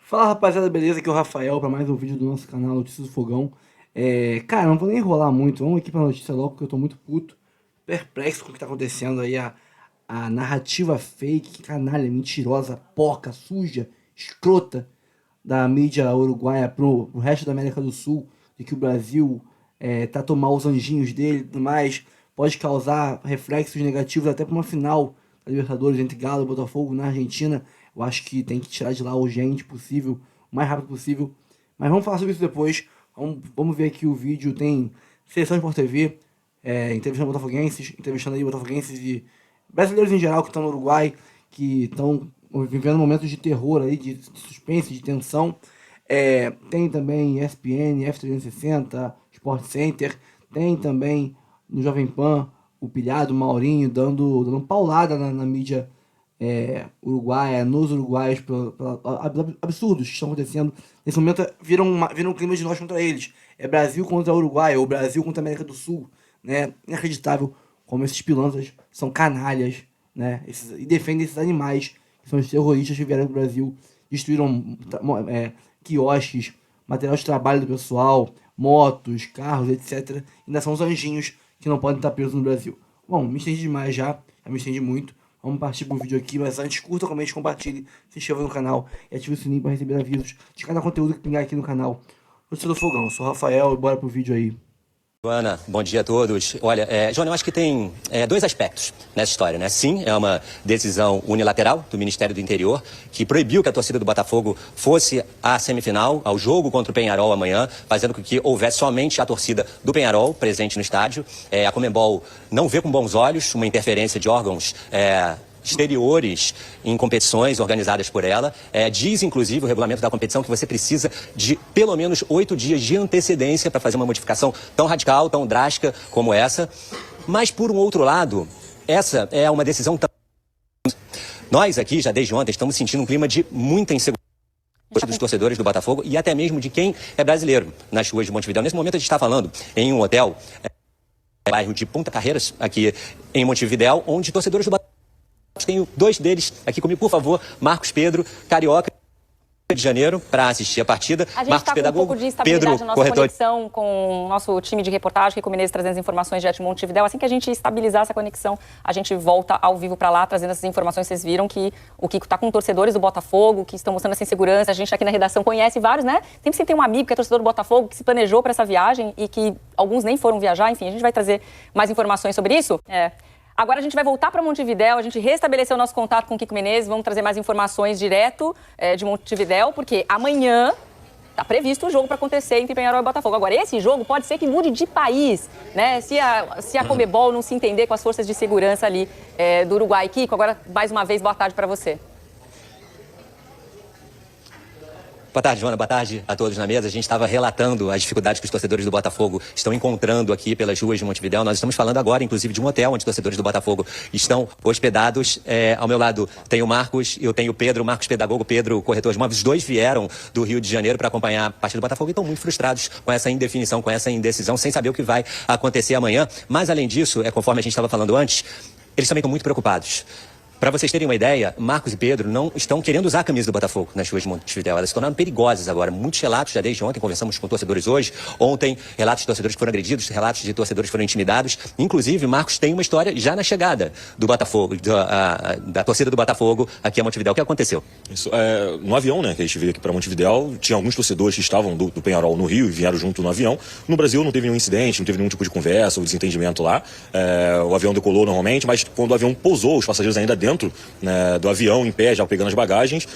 Fala rapaziada, beleza? Aqui é o Rafael para mais um vídeo do nosso canal Notícias do Fogão. Cara, não vou nem enrolar muito, vamos aqui pra notícia logo porque eu tô muito puto, perplexo com o que tá acontecendo aí, a narrativa fake, canalha, mentirosa, porca, suja, escrota da mídia uruguaia pro resto da América do Sul, de que o Brasil tá tomando os anjinhos dele e tudo mais, pode causar reflexos negativos até pra uma final da Libertadores entre Galo e Botafogo na Argentina. Eu acho que tem que tirar de lá urgente possível, o mais rápido possível. Mas vamos falar sobre isso depois. Vamos ver aqui o vídeo. Tem Seleção Sport TV, entrevistando botafoguenses, entrevistando aí botafoguenses e brasileiros em geral que estão no Uruguai, que estão vivendo momentos de terror aí, de suspense, de tensão. Tem também ESPN, F360, Sport Center. Tem também no Jovem Pan o Pilhado, o Maurinho, dando paulada na mídia uruguaia, nos uruguaios, absurdos que estão acontecendo. Nesse momento viram um clima de nós contra eles. É Brasil contra Uruguai, ou Brasil contra América do Sul, né? Inacreditável como esses pilantras são canalhas, né? E defendem esses animais, que são os terroristas que vieram do Brasil, destruíram quiosques, material de trabalho do pessoal, motos, carros, etc. Ainda são os anjinhos que não podem estar presos no Brasil. Bom, me estendi demais já me estendi muito. Vamos partir pro vídeo aqui, mas antes, curta, comente, compartilhe, se inscreva no canal e ative o sininho para receber avisos de cada conteúdo que pingar aqui no canal. Notícia do Fogão, eu sou o Rafael e bora pro vídeo aí. Joana, bom dia a todos. Olha, Joana, eu acho que tem dois aspectos nessa história, né? Sim, é uma decisão unilateral do Ministério do Interior que proibiu que a torcida do Botafogo fosse à semifinal, ao jogo contra o Peñarol amanhã, fazendo com que houvesse somente a torcida do Peñarol presente no estádio. A Conmebol não vê com bons olhos uma interferência de órgãos exteriores em competições organizadas por ela. Diz, inclusive, o regulamento da competição que você precisa de pelo menos 8 dias de antecedência para fazer uma modificação tão radical, tão drástica como essa. Mas, por um outro lado, essa é uma decisão tão... Nós aqui, já desde ontem, estamos sentindo um clima de muita insegurança dos torcedores do Botafogo e até mesmo de quem é brasileiro nas ruas de Montevidéu. Nesse momento, a gente está falando em um hotel, bairro de Punta Carreras, aqui em Montevidéu, onde torcedores do Botafogo... Tenho dois deles aqui comigo, por favor. Marcos Pedro, carioca, Rio de Janeiro, para assistir a partida. A gente está com um pouco de instabilidade na nossa conexão com o nosso time de reportagem, Rico Menezes trazendo as informações direto de Montevidéu. Assim que a gente estabilizar essa conexão, a gente volta ao vivo para lá, trazendo essas informações. Vocês viram que o Kiko está com torcedores do Botafogo, que estão mostrando essa insegurança. A gente aqui na redação conhece vários, né? Sempre você tem um amigo que é torcedor do Botafogo, que se planejou para essa viagem e que alguns nem foram viajar. Enfim, a gente vai trazer mais informações sobre isso. Agora a gente vai voltar para Montevidéu, a gente restabeleceu o nosso contato com o Kiko Menezes, vamos trazer mais informações direto de Montevidéu, porque amanhã está previsto o jogo para acontecer entre Peñarol e Botafogo. Agora, esse jogo pode ser que mude de país, né? Se a Conmebol não se entender com as forças de segurança ali do Uruguai. Kiko, agora mais uma vez, boa tarde para você. Boa tarde, Joana. Boa tarde a todos na mesa. A gente estava relatando as dificuldades que os torcedores do Botafogo estão encontrando aqui pelas ruas de Montevidéu. Nós estamos falando agora, inclusive, de um hotel onde torcedores do Botafogo estão hospedados. Ao meu lado tem o Marcos e eu tenho o Pedro, Marcos pedagogo, Pedro corretor de imóveis. Os dois vieram do Rio de Janeiro para acompanhar a partida do Botafogo e estão muito frustrados com essa indefinição, com essa indecisão, sem saber o que vai acontecer amanhã. Mas, além disso, conforme a gente estava falando antes, eles também estão muito preocupados. Para vocês terem uma ideia, Marcos e Pedro não estão querendo usar a camisa do Botafogo nas ruas de Montevidéu. Elas se tornaram perigosas agora. Muitos relatos já desde ontem, conversamos com torcedores hoje. Ontem, relatos de torcedores que foram agredidos, relatos de torcedores que foram intimidados. Inclusive, Marcos tem uma história já na chegada do Botafogo, da torcida do Botafogo aqui a Montevidéu. O que aconteceu? Isso, no avião, né, que a gente veio aqui para Montevidéu, tinha alguns torcedores que estavam do Peñarol no Rio e vieram junto no avião. No Brasil não teve nenhum incidente, não teve nenhum tipo de conversa ou desentendimento lá. O avião decolou normalmente, mas quando o avião pousou, os passageiros ainda dentro, né, do avião, em pé, já pegando as bagagens,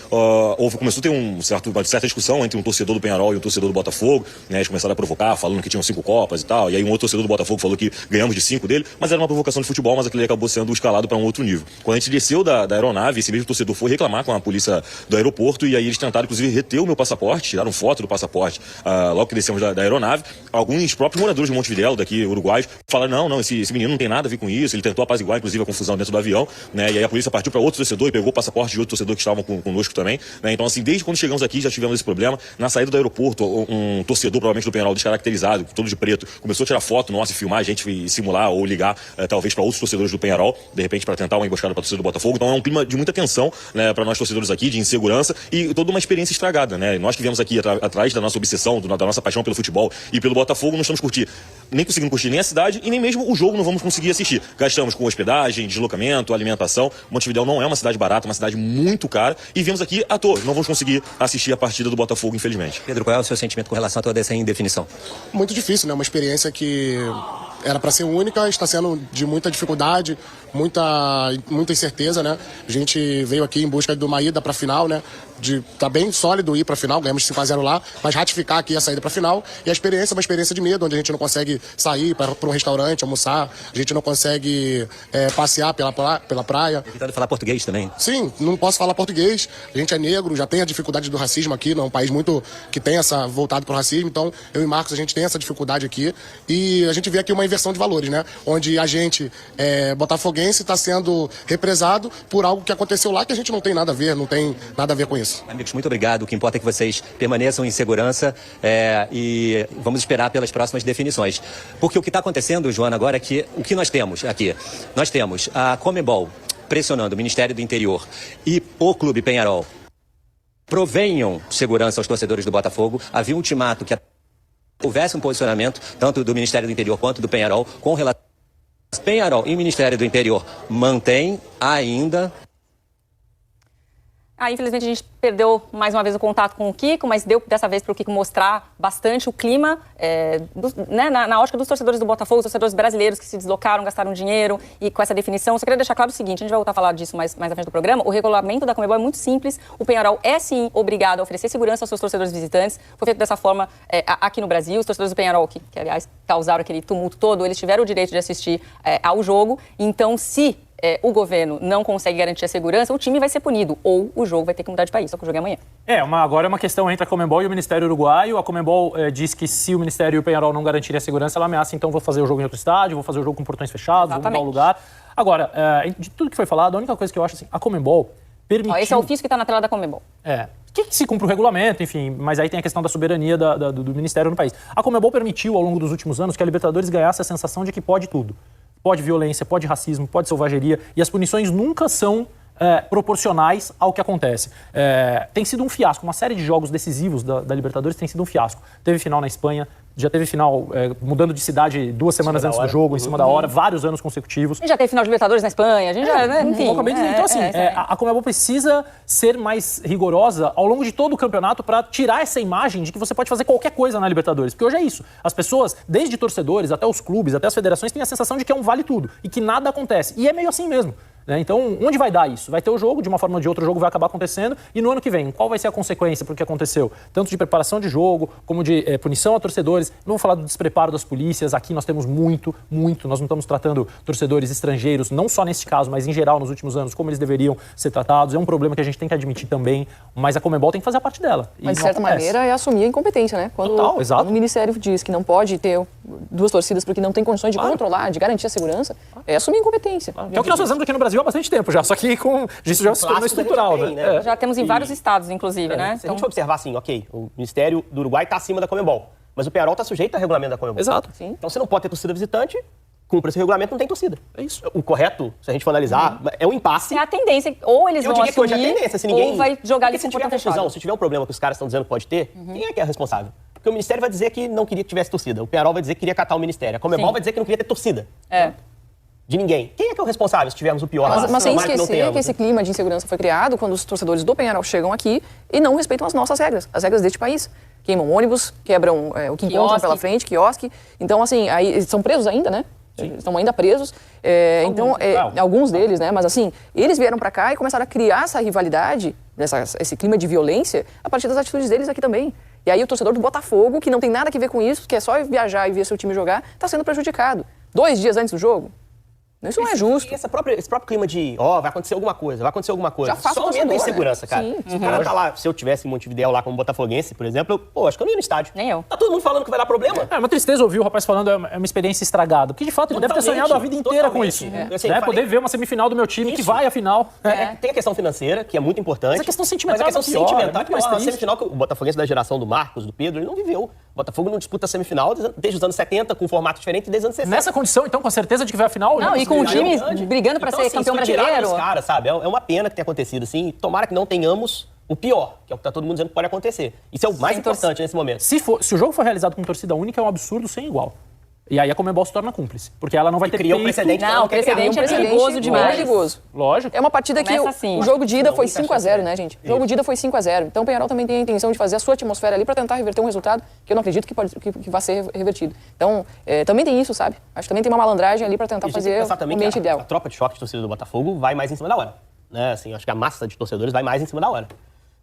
começou a ter uma certa discussão entre um torcedor do Peñarol e um torcedor do Botafogo, né, eles começaram a provocar, falando que tinham 5 copas e tal, e aí um outro torcedor do Botafogo falou que ganhamos de 5 dele, mas era uma provocação de futebol, mas aquilo acabou sendo escalado para um outro nível. Quando a gente desceu da aeronave, esse mesmo torcedor foi reclamar com a polícia do aeroporto, e aí eles tentaram, inclusive, reter o meu passaporte, tiraram foto do passaporte logo que descemos da aeronave. Alguns próprios moradores de Montevidéu, daqui uruguaios, falaram, não, esse menino não tem nada a ver com isso, ele tentou apaziguar, inclusive, a confusão dentro do avião, né, e aí a polícia polícia partiu para outro torcedor e pegou o passaporte de outro torcedor que estavam conosco também, né? Então, assim, desde quando chegamos aqui já tivemos esse problema. Na saída do aeroporto, um torcedor, provavelmente do Penharol, descaracterizado, todo de preto, começou a tirar foto nossa e filmar a gente e simular ou ligar, talvez, para outros torcedores do Penharol, de repente para tentar uma emboscada para a torcida do Botafogo. Então é um clima de muita tensão, né, para nós torcedores aqui, de insegurança e toda uma experiência estragada, né? Nós que viemos aqui atrás da nossa obsessão, da nossa paixão pelo futebol e pelo Botafogo, não estamos nem conseguindo curtir nem a cidade e nem mesmo o jogo não vamos conseguir assistir. Gastamos com hospedagem, deslocamento, alimentação. Montevidéu não é uma cidade barata, é uma cidade muito cara e viemos aqui à toa. Não vamos conseguir assistir a partida do Botafogo, infelizmente. Pedro, qual é o seu sentimento com relação a toda essa indefinição? Muito difícil, né? Uma experiência que era para ser única, está sendo de muita dificuldade, muita incerteza, né? A gente veio aqui em busca de uma ida para a final, né? Tá bem sólido ir para a final, ganhamos 5-0 lá, mas ratificar aqui a saída para a final. E a experiência é uma experiência de medo, onde a gente não consegue sair para um restaurante, almoçar, a gente não consegue passear pela praia. Evitando falar português também. Sim, não posso falar português, a gente é negro, já tem a dificuldade do racismo aqui, não é um país muito que tem essa voltado para o racismo, então eu e Marcos, a gente tem essa dificuldade aqui e a gente vê aqui uma inversão de valores, né? Onde a gente, botafoguense, está sendo represado por algo que aconteceu lá que a gente não tem nada a ver, não tem nada a ver com isso. Amigos, muito obrigado. O que importa é que vocês permaneçam em segurança e vamos esperar pelas próximas definições. Porque o que está acontecendo, Joana, agora é que o que nós temos aqui? Nós temos a Conmebol pressionando o Ministério do Interior e o Clube Penharol provenham segurança aos torcedores do Botafogo. Havia um ultimato que houvesse um posicionamento, tanto do Ministério do Interior quanto do Penharol, com relação ao Penharol e o Ministério do Interior mantém ainda... Infelizmente, a gente perdeu mais uma vez o contato com o Kiko, mas deu dessa vez para o Kiko mostrar bastante o clima na ótica dos torcedores do Botafogo, os torcedores brasileiros que se deslocaram, gastaram dinheiro e com essa definição. Só queria deixar claro o seguinte, a gente vai voltar a falar disso mais à frente do programa, o regulamento da Conmebol é muito simples, o Penharol é sim obrigado a oferecer segurança aos seus torcedores visitantes, foi feito dessa forma aqui no Brasil, os torcedores do Penharol, que aliás causaram aquele tumulto todo, eles tiveram o direito de assistir ao jogo, então se... o governo não consegue garantir a segurança, o time vai ser punido. Ou o jogo vai ter que mudar de país, só que o jogo é amanhã. Agora é uma questão entre a Conmebol e o Ministério Uruguaio. A Conmebol diz que se o Ministério e o Penharol não garantirem a segurança, ela ameaça, então vou fazer o jogo em outro estádio, vou fazer o jogo com portões fechados, vou mudar o lugar. Agora, de tudo que foi falado, a única coisa que eu acho assim, a Conmebol permitiu... Esse é o ofício que está na tela da Conmebol. Que se cumpre o regulamento, enfim, mas aí tem a questão da soberania do Ministério no país. A Conmebol permitiu, ao longo dos últimos anos, que a Libertadores ganhasse a sensação de que pode tudo. Pode violência, pode racismo, pode selvageria, e as punições nunca são proporcionais ao que acontece. Tem sido um fiasco, uma série de jogos decisivos da Libertadores tem sido um fiasco. Teve final na Espanha, já teve final mudando de cidade 2 semanas antes do jogo, em cima da hora, vários anos consecutivos. A gente já teve final de Libertadores na Espanha, a gente já, enfim. Então, assim, a Conmebol precisa ser mais rigorosa ao longo de todo o campeonato para tirar essa imagem de que você pode fazer qualquer coisa na Libertadores. Porque hoje é isso. As pessoas, desde torcedores até os clubes, até as federações, têm a sensação de que é um vale tudo e que nada acontece. E é meio assim mesmo. Então, onde vai dar isso? Vai ter o jogo, de uma forma ou de outra o jogo vai acabar acontecendo, e no ano que vem, qual vai ser a consequência para o que aconteceu? Tanto de preparação de jogo, como de punição a torcedores. Não vou falar do despreparo das polícias, aqui nós temos muito, nós não estamos tratando torcedores estrangeiros, não só nesse caso, mas em geral nos últimos anos, como eles deveriam ser tratados. É um problema que a gente tem que admitir também, mas a Conmebol tem que fazer a parte dela. Mas de certa maneira é assumir a incompetência, né? Quando o Ministério diz que não pode ter 2 torcidas porque não tem condições de controlar, de garantir a segurança, é assumir a incompetência. É o que nós fazemos aqui no Brasil há bastante tempo já, só que isso já se tornou estrutural, né? Já temos em vários estados, inclusive, né? Se a gente for observar assim, o Ministério do Uruguai está acima da Conmebol, mas o Penharol está sujeito ao regulamento da Conmebol. Exato. Sim. Então você não pode ter torcida visitante, cumpre esse regulamento, não tem torcida. É isso. O correto, se a gente for analisar, é um impasse. É a tendência, ou eles vão assumir, hoje é a tendência, se ninguém... ou vai jogar ali com portão fechado. Se tiver um problema que os caras estão dizendo que pode ter, quem é que é responsável? Porque o Ministério vai dizer que não queria que tivesse torcida, o Penharol vai dizer que queria catar o Ministério, a Conmebol vai dizer que não queria ter torcida. De ninguém. Quem é que é o responsável se tivermos o pior? Mas sem esquecer que esse clima de insegurança foi criado quando os torcedores do Penharol chegam aqui e não respeitam as nossas regras, as regras deste país. Queimam ônibus, quebram o que encontram pela frente, quiosque. Então, assim, aí eles são presos ainda, né? Sim. Estão ainda presos. Alguns deles, né? Mas, assim, eles vieram para cá e começaram a criar essa rivalidade, esse clima de violência, a partir das atitudes deles aqui também. E aí o torcedor do Botafogo, que não tem nada a ver com isso, que é só viajar e ver seu time jogar, está sendo prejudicado. 2 dias antes do jogo. Isso não é justo. E esse próprio clima de, vai acontecer alguma coisa. Já faço só aumenta a insegurança, cara. Sim. Se o cara tá lá, se eu tivesse em Montevidéu lá como botafoguense, por exemplo, acho que eu não ia no estádio. Nem eu. Tá todo mundo falando que vai dar problema. É uma tristeza ouvir o rapaz falando é uma experiência estragada. Porque, de fato, ele deve ter sonhado a vida inteira com isso. Assim, Poder ver uma semifinal do meu time que vai à final. Tem a questão financeira, que é muito importante. Mas a questão sentimental Mas a questão sentimental, mais a triste. semifinal que o botafoguense da geração do Marcos, do Pedro, ele não viveu. O Botafogo não disputa a semifinal desde os anos 70, com um formato diferente, desde os anos 60. Nessa condição, então, com a certeza de que vai à final... Não, e com o time brigando pra ser campeão brasileiro. Os caras, sabe? É uma pena que tenha acontecido assim. Tomara que não tenhamos o pior, que é o que tá todo mundo dizendo que pode acontecer. Isso é o mais importante nesse momento. Se o jogo for realizado com torcida única, é um absurdo sem igual. E aí a Conmebol se torna cúmplice. Porque ela não vai ter cria um precedente. Não, o precedente é perigoso demais. Lógico. É uma partida que o jogo de ida foi 5-0, né, gente? O jogo de ida foi 5-0. Então o Peñarol também tem a intenção de fazer a sua atmosfera ali para tentar reverter um resultado que eu não acredito que vai ser revertido. Então, também tem isso, sabe? Acho que também tem uma malandragem ali para tentar fazer o ambiente ideal. A tropa de choque de torcida do Botafogo vai mais em cima da hora. Né? Assim, acho que a massa de torcedores vai mais em cima da hora.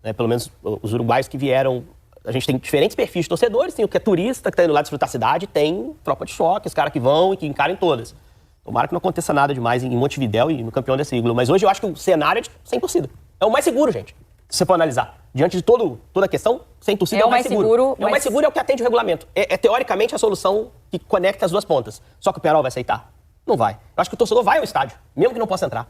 Né? Pelo menos os uruguaios que vieram... A gente tem diferentes perfis de torcedores, tem o que é turista, que está indo lá desfrutar a cidade, tem tropa de choque, os caras que vão e que encarem todas. Tomara que não aconteça nada demais em Montevidéu e no campeão desse siglo. Mas hoje eu acho que o cenário é sem torcida. É o mais seguro, gente, se você for analisar. Diante de toda a questão, sem torcida é o mais seguro. É o mais seguro, é o que atende o regulamento. É teoricamente a solução que conecta as duas pontas. Só que o Peñarol vai aceitar? Não vai. Eu acho que o torcedor vai ao estádio, mesmo que não possa entrar.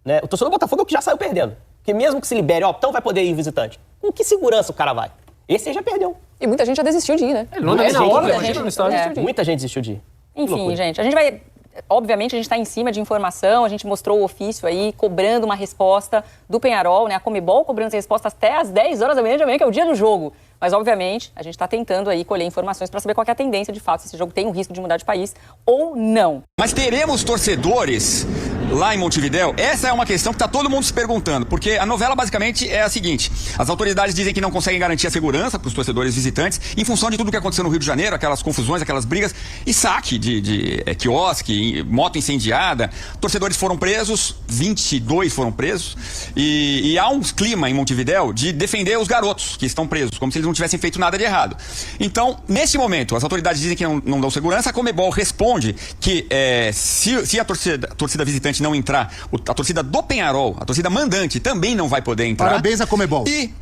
Né? O torcedor do Botafogo é o que já saiu perdendo. Porque mesmo que se libere, então vai poder ir visitante. Com que segurança o cara vai? Esse aí já perdeu. E muita gente já desistiu de ir, né? Ele não na hora, imagina no estádio. Muita gente desistiu de ir. Enfim, gente, a gente vai... Obviamente, a gente está em cima de informação, a gente mostrou o ofício aí, cobrando uma resposta do Peñarol, né? A Conmebol cobrando essa resposta até às 10 horas da manhã de amanhã, que é o dia do jogo. Mas, obviamente, a gente está tentando aí colher informações para saber qual que é a tendência, de fato, se esse jogo tem um risco de mudar de país ou não. Mas teremos torcedores lá em Montevidéu? Essa é uma questão que está todo mundo se perguntando, porque a novela basicamente é a seguinte: as autoridades dizem que não conseguem garantir a segurança para os torcedores visitantes em função de tudo o que aconteceu no Rio de Janeiro, aquelas confusões, aquelas brigas e saque de quiosque, moto incendiada. Torcedores foram presos, 22 foram presos, e há um clima em Montevidéu de defender os garotos que estão presos, como se eles não tivessem feito nada de errado. Então, nesse momento, as autoridades dizem que não dão segurança, a Conmebol responde que se a torcida visitante não entrar, a torcida do Peñarol, a torcida mandante, também não vai poder entrar. Parabéns à Conmebol. E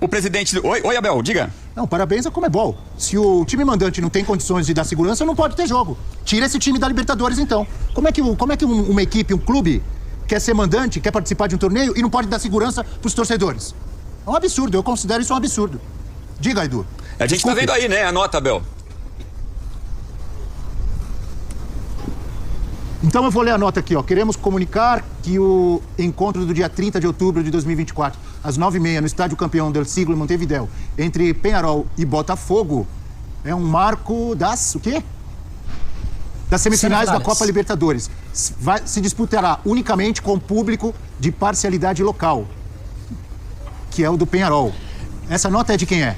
o presidente... Oi, Abel, diga. Não, parabéns à Conmebol. Se o time mandante não tem condições de dar segurança, não pode ter jogo. Tira esse time da Libertadores, então. Como é que uma equipe, um clube, quer ser mandante, quer participar de um torneio e não pode dar segurança para os torcedores? É um absurdo, eu considero isso um absurdo. Diga, Edu. A gente está vendo aí, né, a nota, Abel. Então eu vou ler a nota aqui, ó. Queremos comunicar que o encontro do dia 30 de outubro de 2024, às 9h30, no Estádio Campeão del Siglo, em Montevidéu, entre Peñarol e Botafogo, é um marco das... o quê? Das semifinais da Copa Libertadores. Se disputará unicamente com público de parcialidade local, que é o do Peñarol. Essa nota é de quem é?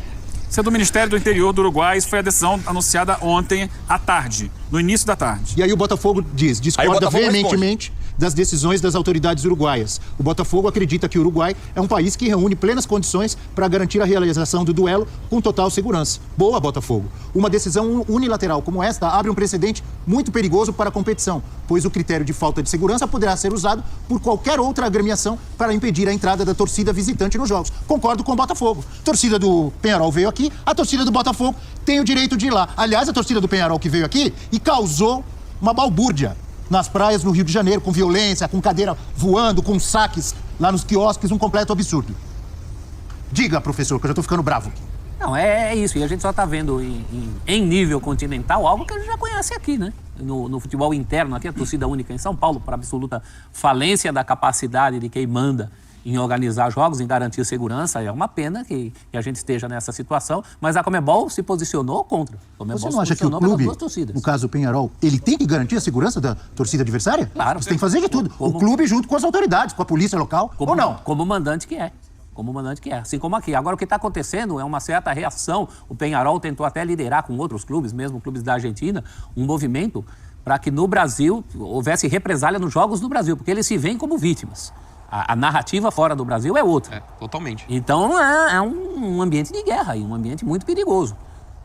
Isso é do Ministério do Interior do Uruguai. Isso foi a decisão anunciada ontem à tarde, no início da tarde. E aí o Botafogo discorda veementemente das decisões das autoridades uruguaias. O Botafogo acredita que o Uruguai é um país que reúne plenas condições para garantir a realização do duelo com total segurança. Boa, Botafogo. Uma decisão unilateral como esta abre um precedente muito perigoso para a competição, pois o critério de falta de segurança poderá ser usado por qualquer outra agremiação para impedir a entrada da torcida visitante nos jogos. Concordo com o Botafogo. A torcida do Peñarol veio aqui, a torcida do Botafogo tem o direito de ir lá. Aliás, a torcida do Peñarol que veio aqui e causou uma balbúrdia nas praias no Rio de Janeiro, com violência, com cadeira voando, com saques lá nos quiosques, um completo absurdo. Diga, professor, que eu já estou ficando bravo. Não, é isso. E a gente só está vendo em nível continental algo que a gente já conhece aqui, né? No futebol interno, aqui a torcida única em São Paulo, por absoluta falência da capacidade de quem manda em organizar jogos, em garantir segurança. É uma pena que a gente esteja nessa situação, mas a Conmebol se posicionou contra. Você não acha que o clube, no caso do Peñarol, ele tem que garantir a segurança da torcida adversária? Claro. Você tem que fazer de tudo. O clube junto com as autoridades, com a polícia local, ou não? Como mandante que é. Como mandante que é, assim como aqui. Agora, o que está acontecendo é uma certa reação. O Peñarol tentou até liderar com outros clubes, mesmo clubes da Argentina, um movimento para que no Brasil houvesse represália nos jogos no Brasil, porque eles se veem como vítimas. A narrativa fora do Brasil é outra. Totalmente. Então é um ambiente de guerra, um ambiente muito perigoso.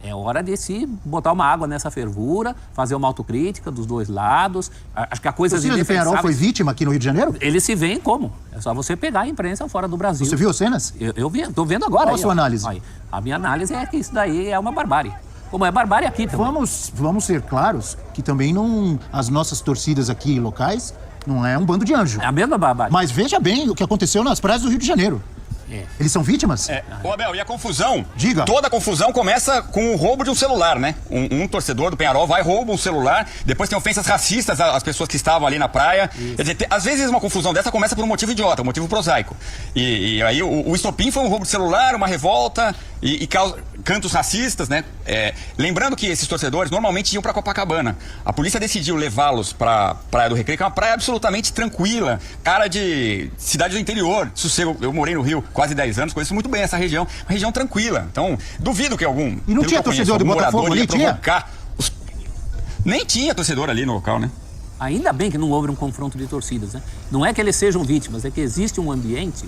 É hora de se botar uma água nessa fervura, fazer uma autocrítica dos dois lados. Acho que a coisa... O torcida do Penharol foi vítima aqui no Rio de Janeiro? Eles se veem como? É só você pegar a imprensa fora do Brasil. Você viu as cenas? Eu vi, tô vendo agora. Qual a sua análise? Aí, a minha análise é que isso daí é uma barbárie. Como é barbárie aqui também. Vamos ser claros que também não... As nossas torcidas aqui locais não é um bando de anjo. É a mesma barbárie. Mas veja bem o que aconteceu nas praias do Rio de Janeiro. Eles são vítimas? Ô, Abel, e a confusão? Diga. Toda a confusão começa com o roubo de um celular, né? Um torcedor do Penharol vai, rouba um celular, depois tem ofensas racistas às pessoas que estavam ali na praia. Isso. Quer dizer, às vezes uma confusão dessa começa por um motivo idiota, um motivo prosaico. E aí o estopim foi um roubo de celular, uma revolta e cantos racistas, né? Lembrando que esses torcedores normalmente iam para Copacabana. A polícia decidiu levá-los para Praia do Recreio, que é uma praia absolutamente tranquila, cara de cidade do interior, sossego. Eu morei no Rio quase 10 anos, conheço muito bem essa região, uma região tranquila. Então, duvido que algum... E não tinha torcedor do Botafogo ali, tinha? Nem tinha torcedor ali no local, né? Ainda bem que não houve um confronto de torcidas, né? Não é que eles sejam vítimas, é que existe um ambiente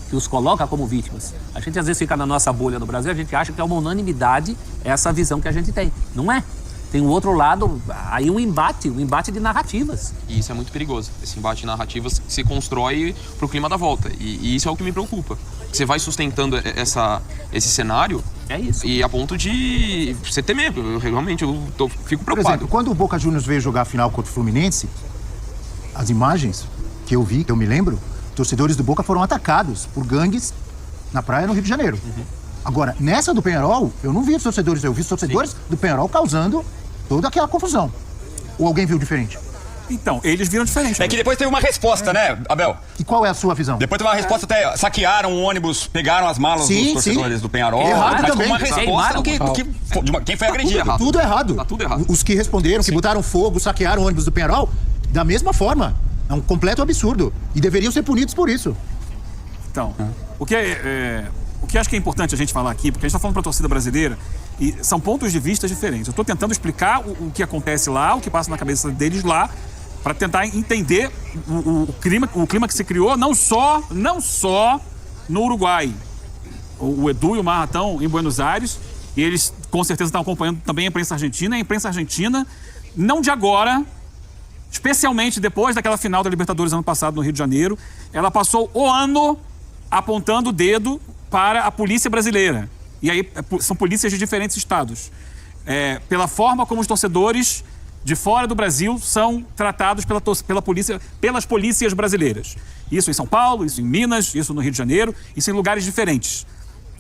que os coloca como vítimas. A gente às vezes fica na nossa bolha no Brasil, a gente acha que é uma unanimidade essa visão que a gente tem. Não é. Tem um outro lado, aí um embate de narrativas. E isso é muito perigoso. Esse embate de narrativas se constrói pro clima da volta. E isso é o que me preocupa. Você vai sustentando esse cenário... É isso. E a ponto de você temer. Realmente, fico preocupado. Por exemplo, quando o Boca Juniors veio jogar a final contra o Fluminense, as imagens que eu vi, que eu me lembro, torcedores do Boca foram atacados por gangues na praia no Rio de Janeiro. Agora, nessa do Penharol, eu não vi os torcedores, eu vi os torcedores do Penharol causando toda aquela confusão. Ou alguém viu diferente? Então, eles viram diferente. É que depois teve uma resposta, né, Abel? E qual é a sua visão? Depois teve uma resposta, até saquearam o ônibus, pegaram as malas dos torcedores do Penharol. Errado mas também. uma resposta do que quem foi agredido. Tudo errado. Tá tudo errado. Os que responderam, que botaram fogo, saquearam o ônibus do Penharol, da mesma forma. É um completo absurdo. E deveriam ser punidos por isso. Então, o que acho que é importante a gente falar aqui, porque a gente está falando para a torcida brasileira, e são pontos de vista diferentes. Eu estou tentando explicar o que acontece lá, o que passa na cabeça deles lá, para tentar entender o clima que se criou, não só no Uruguai. O Edu e o Marra estão em Buenos Aires, e eles com certeza estão acompanhando também a imprensa argentina. A imprensa argentina, não de agora, especialmente depois daquela final da Libertadores ano passado no Rio de Janeiro, ela passou o ano apontando o dedo para a polícia brasileira. E aí são polícias de diferentes estados. Pela forma como os torcedores de fora do Brasil são tratados pelas polícias brasileiras. Isso em São Paulo, isso em Minas, isso no Rio de Janeiro, isso em lugares diferentes.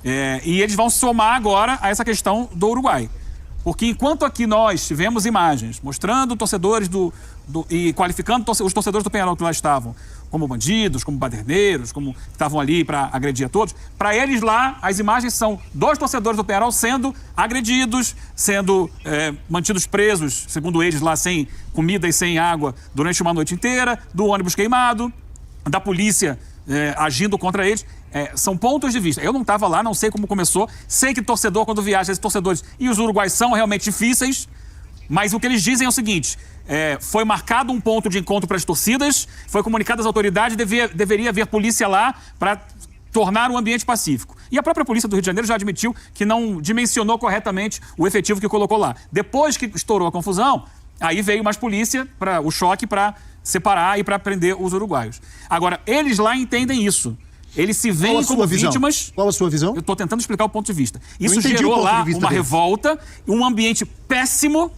E eles vão somar agora a essa questão do Uruguai. Porque enquanto aqui nós tivemos imagens mostrando torcedores e qualificando os torcedores do Penharol que lá estavam como bandidos, como baderneiros, como estavam ali para agredir a todos, para eles lá as imagens são dos torcedores do Penharol sendo agredidos, sendo mantidos presos, segundo eles lá, sem comida e sem água durante uma noite inteira, do ônibus queimado, da polícia agindo contra eles. São pontos de vista. Eu não estava lá, não sei como começou. Sei que torcedor, quando viaja, esses torcedores e os uruguaios são realmente difíceis, mas o que eles dizem é o seguinte: foi marcado um ponto de encontro para as torcidas, foi comunicado às autoridades, deveria haver polícia lá para tornar o ambiente pacífico. E a própria polícia do Rio de Janeiro já admitiu que não dimensionou corretamente o efetivo que colocou lá. Depois que estourou a confusão, aí veio mais polícia, o choque para separar e para prender os uruguaios. Agora, eles lá entendem isso. Eles se veem como vítimas. Qual a sua visão? Eu estou tentando explicar o ponto de vista. Isso gerou lá uma revolta, um ambiente péssimo,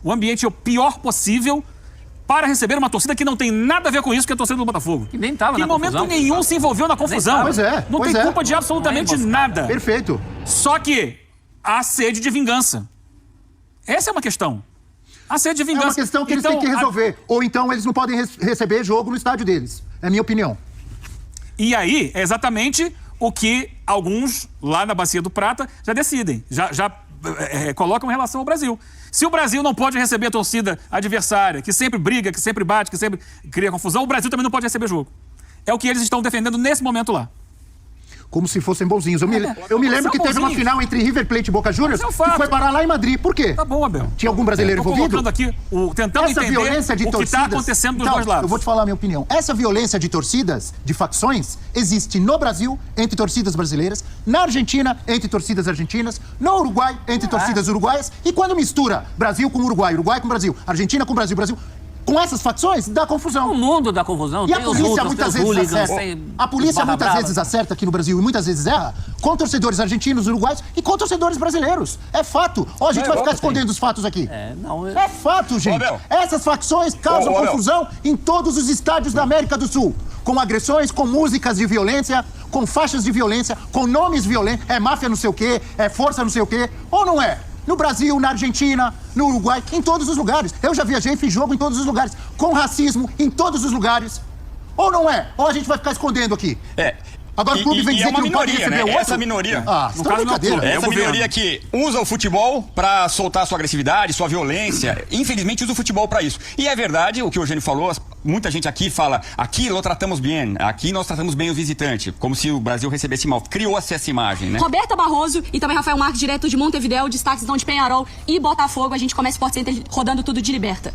o ambiente o pior possível para receber uma torcida que não tem nada a ver com isso, que é a torcida do Botafogo. Que nem estava na confusão. Em momento nenhum se envolveu na confusão. Não tem culpa de absolutamente nada. Perfeito. Só que há sede de vingança. Essa é uma questão. A sede de vingança. É uma questão que eles têm que resolver. Ou então eles não podem receber jogo no estádio deles. É a minha opinião. E aí, é exatamente o que alguns lá na Bacia do Prata já decidem, já colocam em relação ao Brasil. Se o Brasil não pode receber a torcida adversária, que sempre briga, que sempre bate, que sempre cria confusão, o Brasil também não pode receber jogo. É o que eles estão defendendo nesse momento lá. como se fossem bonzinhos. Eu me lembro que teve uma final entre River Plate e Boca Juniors que foi parar lá em Madrid. Por quê? Tá bom, Abel. Tinha algum brasileiro envolvido? Aqui, tentando essa entender violência de o que está acontecendo dos dois lados. Eu vou te falar a minha opinião. Essa violência de torcidas, de facções, existe no Brasil, entre torcidas brasileiras, na Argentina, entre torcidas argentinas, no Uruguai, entre torcidas uruguaias, e quando mistura Brasil com Uruguai, Uruguai com Brasil, Argentina com Brasil, Brasil... Com essas facções, dá confusão. O mundo dá confusão. E a polícia muitas vezes acerta. A polícia muitas vezes acerta aqui no Brasil e muitas vezes erra com torcedores argentinos, uruguaios e com torcedores brasileiros. É fato. Ó, a gente vai ficar escondendo os fatos aqui. É fato, gente. Essas facções causam confusão em todos os estádios da América do Sul. Com agressões, com músicas de violência, com faixas de violência, com nomes violentos. É máfia não sei o quê, é força não sei o quê. Ou não é? No Brasil, na Argentina, no Uruguai, em todos os lugares. Eu já viajei e fiz jogo em todos os lugares. Com racismo, em todos os lugares. Ou não é? Ou a gente vai ficar escondendo aqui? Agora o clube vem dizer que não pode receber outro? Essa minoria. No caso brincadeira. Essa minoria que usa o futebol pra soltar sua agressividade, sua violência. Infelizmente usa o futebol pra isso. E é verdade o que o Eugênio falou, muita gente aqui fala, aqui nós tratamos bem, aqui nós tratamos bem o visitante, como se o Brasil recebesse mal. Criou-se essa imagem, né? Roberta Barroso e também Rafael Marques, direto de Montevidéu, destaques então de Penharol e Botafogo. A gente começa o Sport Center rodando tudo de Liberta.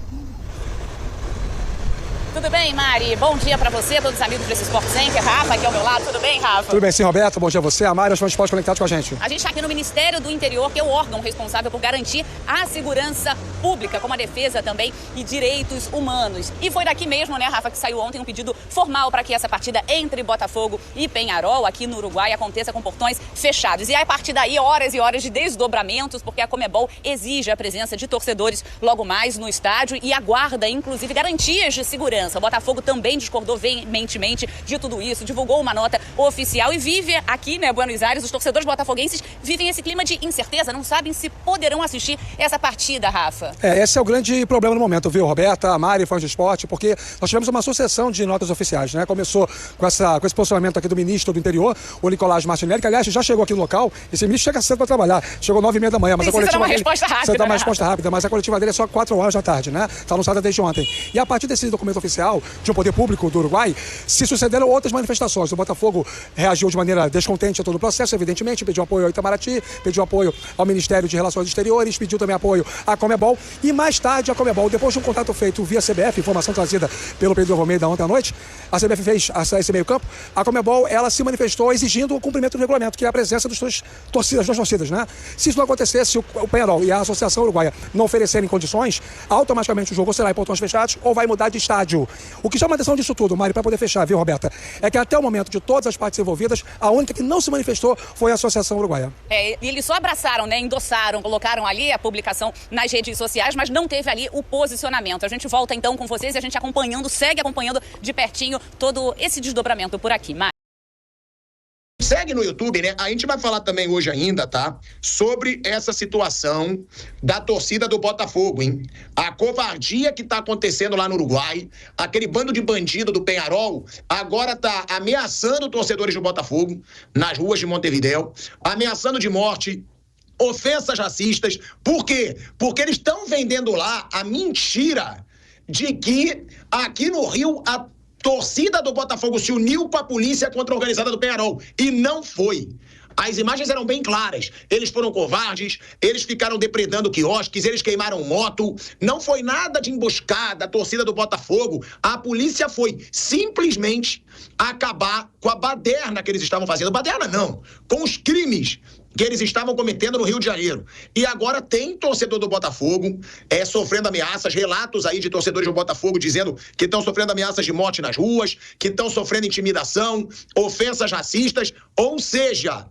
Tudo bem, Mari? Bom dia pra você, todos os amigos desse Sport Center. Rafa, aqui ao meu lado. Tudo bem, Rafa? Tudo bem, sim, Roberto. Bom dia a você, a Mari, os fãs conectados com a gente. A gente está aqui no Ministério do Interior, que é o órgão responsável por garantir a segurança pública, como a defesa também e direitos humanos. E foi daqui mesmo, né, Rafa, que saiu ontem um pedido formal para que essa partida entre Botafogo e Penharol, aqui no Uruguai, aconteça com portões fechados. E aí, a partir daí, horas e horas de desdobramentos, porque a Conmebol exige a presença de torcedores logo mais no estádio e aguarda, inclusive, garantias de segurança. O Botafogo também discordou veementemente de tudo isso, divulgou uma nota oficial e vive aqui, né, Buenos Aires, os torcedores botafoguenses vivem esse clima de incerteza, não sabem se poderão assistir essa partida, Rafa. Esse é o grande problema no momento, viu, Roberta, Mari, fãs de esporte, porque nós tivemos uma sucessão de notas oficiais, né? Começou com esse posicionamento aqui do ministro do Interior, o Nicolás Martinelli, que aliás já chegou aqui no local. Esse ministro chega cedo para trabalhar, chegou 9h30 da manhã, mas a coletiva dele... Precisa uma resposta rápida, mas a coletiva dele é só 4 horas da tarde, né? Está anunciada desde ontem. E a partir desse documento oficial de um poder público do Uruguai, se sucederam outras manifestações. O Botafogo reagiu de maneira descontente a todo o processo, evidentemente, pediu apoio ao Itamaraty, pediu apoio ao Ministério de Relações Exteriores, pediu também apoio à Conmebol e mais tarde a Conmebol, depois de um contato feito via CBF, informação trazida pelo Pedro Almeida ontem à noite, a CBF fez esse meio campo, a Conmebol, ela se manifestou exigindo o cumprimento do regulamento, que é a presença das duas torcidas, né? Se isso não acontecesse, o Penharol e a Associação Uruguaia não oferecerem condições, automaticamente o jogo será em portões fechados ou vai mudar de estádio. O que chama a atenção disso tudo, Mari, para poder fechar, viu, Roberta, é que até o momento de todas as partes envolvidas, a única que não se manifestou foi a Associação Uruguaia. E eles só abraçaram, né, endossaram, colocaram ali a publicação nas redes sociais, mas não teve ali o posicionamento. A gente volta então com vocês e a gente segue acompanhando de pertinho todo esse desdobramento por aqui. Segue no YouTube, né? A gente vai falar também hoje ainda, tá? Sobre essa situação da torcida do Botafogo, hein? A covardia que tá acontecendo lá no Uruguai, aquele bando de bandido do Penharol, agora tá ameaçando torcedores do Botafogo nas ruas de Montevidéu, ameaçando de morte, ofensas racistas. Por quê? Porque eles estão vendendo lá a mentira de que aqui no Rio a torcida do Botafogo se uniu com a polícia contra a organizada do Penharol. E não foi. As imagens eram bem claras. Eles foram covardes, eles ficaram depredando quiosques, eles queimaram moto. Não foi nada de emboscada da torcida do Botafogo. A polícia foi simplesmente acabar com a baderna que eles estavam fazendo. Baderna não, com os crimes que eles estavam cometendo no Rio de Janeiro. E agora tem torcedor do Botafogo sofrendo ameaças, relatos aí de torcedores do Botafogo dizendo que estão sofrendo ameaças de morte nas ruas, que estão sofrendo intimidação, ofensas racistas, ou seja,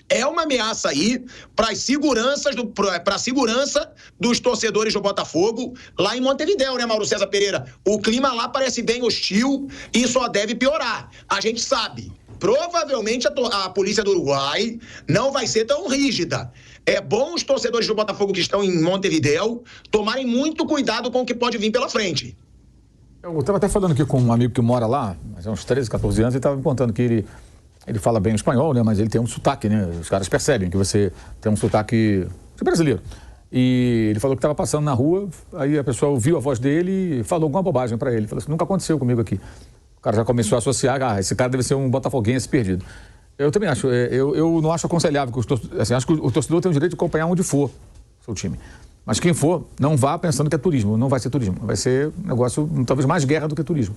é uma ameaça aí para a segurança dos torcedores do Botafogo lá em Montevidéu, né, Mauro César Pereira? O clima lá parece bem hostil e só deve piorar. A gente sabe. Provavelmente a polícia do Uruguai não vai ser tão rígida. É bom os torcedores do Botafogo que estão em Montevidéu tomarem muito cuidado com o que pode vir pela frente. Eu estava até falando aqui com um amigo que mora lá, há uns 13, 14 anos, e estava me contando que ele fala bem espanhol, né? Mas ele tem um sotaque, né? Os caras percebem que você tem um sotaque brasileiro. E ele falou que estava passando na rua, aí a pessoa ouviu a voz dele e falou alguma bobagem para ele. Falou assim, nunca aconteceu comigo aqui. O cara já começou a associar, esse cara deve ser um botafoguense perdido. Eu também acho. Eu não acho aconselhável que acho que o torcedor tem o direito de acompanhar onde for o seu time. Mas quem for, não vá pensando que é turismo. Não vai ser turismo. Vai ser um negócio, talvez mais guerra do que turismo.